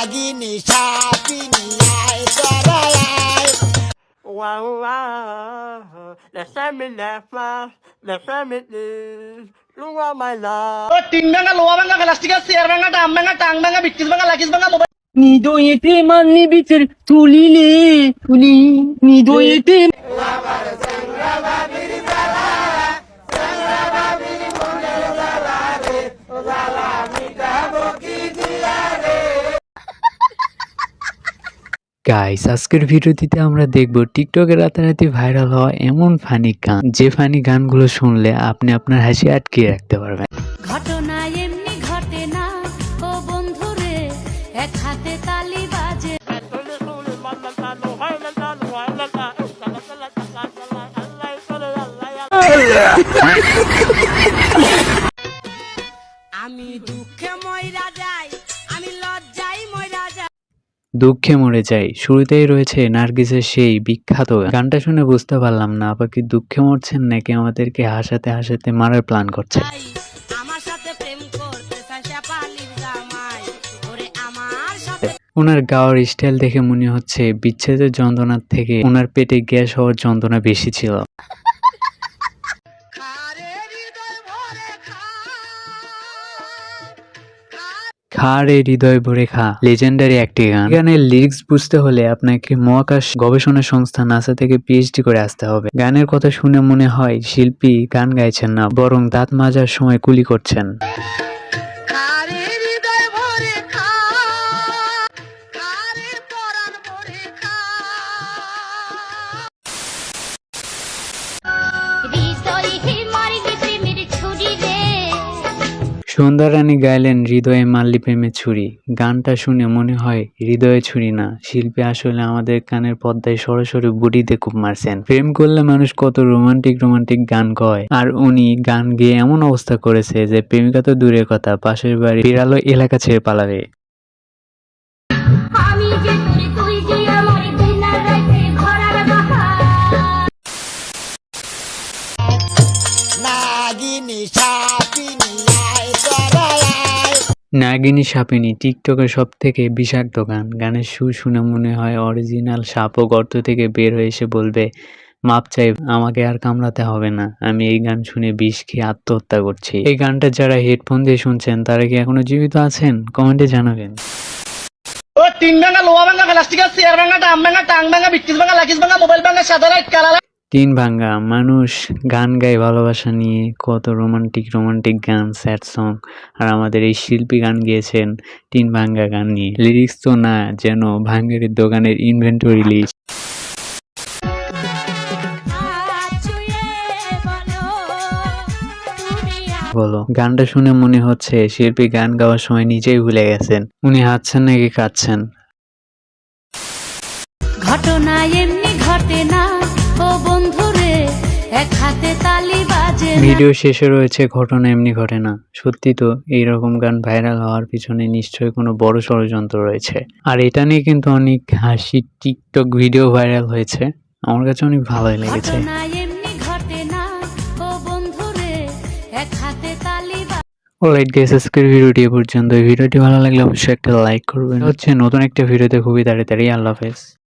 Nagini sapini ay taray. Wow, wow, the family left, the family, you are my love. টিং ভাঙা লোহা ভাঙা প্লাস্টিকের চেয়ার ভাঙা ডাম ভাঙা টাং ভাঙা বিক্কিস ভাঙা লাকিস ভাঙা মোবাইল নিদয়েতে মাননি বিচের তুলিলে তুলি নিদয়েতে গাইস, আজকের ভিডিওটিতে আমরা দেখব টিকটকে রাতারাতি ভাইরাল হওয়া এমন ফানি গান, যে ফানি গানগুলো শুনলে আপনি আপনার হাসি আটকে রাখতে পারবেন। ঘটনা এমনি ঘটে না ও বন্ধুরে, এক হাতে তালি বাজে। আমি দুঃখে মইরা যাই, আমি লজ্জায় মইরা যাই। দুঃখে মরে যাই শুরুতেই রয়েছে নার্গিসের সেই বিখ্যাত গানটা শুনে বুঝতে পারলাম না আপা কি দুঃখে মরছেন নাকি আমাদেরকে হাসাতে হাসাতে মারার প্ল্যান করছেন। আমার সাথে প্রেম করতে চায় সে পালির জামাই, ওরে আমার সাথে। ওনার গাওয়ার স্টাইল দেখে মনে হচ্ছে বিচ্ছেদের যন্ত্রণার থেকে ওনার পেটে গ্যাস হওয়ার যন্ত্রণা বেশি ছিল। খা রে হৃদয় ভরে খা, লেজেন্ডারি একটি গান। গানের লিরিক্স বুঝতে হলে আপনাকে মহাকাশ গবেষণা সংস্থা নাসা থেকে পিএইচডি করে আসতে হবে। গানের কথা শুনে মনে হয় শিল্পী গান গাইছেন না, বরং দাঁত মাজার সময় কুলি করছেন। সন্ধ্যা রানী গাইলেন হৃদয়ে মাল্লি প্রেমের ছুরি। গানটা শুনে মনে হয় হৃদয়ে ছুরি না, শিল্পী আসলে আমাদের কানের পর্দায় সরাসরি বুড়িতে কূপ মারছেন। প্রেম করলে মানুষ কত রোমান্টিক গান গায়, আর উনি গান গেয়ে এমন অবস্থা করেছে যে প্রেমিকা তো দূরের কথা, পাশের বাড়ি বিড়ালও এলাকা ছেড়ে পালাবে। আমি যে তোরে তুই যে আমার দিনা রাইতে ঘরার বাহার। Nagini sapini ay taray. নাগিনী সাপিনী টিকটকের সব থেকে বিষাক্ত গান। গানের সুর শুনে মনে হয় অরিজিনাল সাপও গর্ত থেকে বের হয়ে এসে বলবে, মাপ চাই, আমাকে আর কামড়াতে হবে না, আমি এই গান শুনে বিষ খেয়ে আত্মহত্যা করছি। এই গানটা যারা হেডফোন দিয়ে শুনছেন তারা কি এখনো জীবিত আছেন? কমেন্টে জানাবেন। ও টিং ভাঙা লোহা ভাঙা প্লাস্টিকের চেয়ার ভাঙা ডাম ভাঙা টাং ভাঙা বিক্কিস ভাঙা লাকিস ভাঙা মোবাইল ভাঙা সাদা লাইট কালা লাইট। তিন ভাঙ্গা মানুষ গান গায় ভালোবাসা নিয়ে, কত রোমান্টিক গান, স্যাড সং, আর আমাদের এই শিল্পী গান গিয়েছেন তিন ভাঙ্গা গান নিয়ে। লিরিক্স তো না যেন ভাঙ্গের দোকানের ইনভেন্টরি লিস্ট। বলো, গানটা শুনে মনে হচ্ছে শিল্পী গান গাওয়ার সময় নিজেই ভুলে গেছেন উনি হাঁটছেন নাকি কাঁদছেন। ঘটনা এমনি ঘটে না ও বন্ধুরে, এক হাতে তালি বাজে। ভিডিও শেষে রয়েছে ঘটনা এমনি ঘটে না। সত্যি তো, এইরকম গান ভাইরাল হওয়ার পিছনে নিশ্চয়ই কোনো বড় ষড়যন্ত্র রয়েছে। আর এটা নিয়ে কিন্তু অনেক হাসি টিকটক ভিডিও ভাইরাল হয়েছে, আমার কাছে অনেক ভালোই লেগেছে। ঘটনা এমনি ঘটে না ও বন্ধুরে, এক হাতে তালি বাজে। অলরাইট গাইস, আজকের ভিডিওটি এ পর্যন্ত। এই ভিডিওটি ভালো লাগলে অবশ্যই একটা লাইক করবেন। হচ্ছে নতুন একটা ভিডিওতে খুবই তাড়াতাড়ি। আল্লাহ হাফেজ।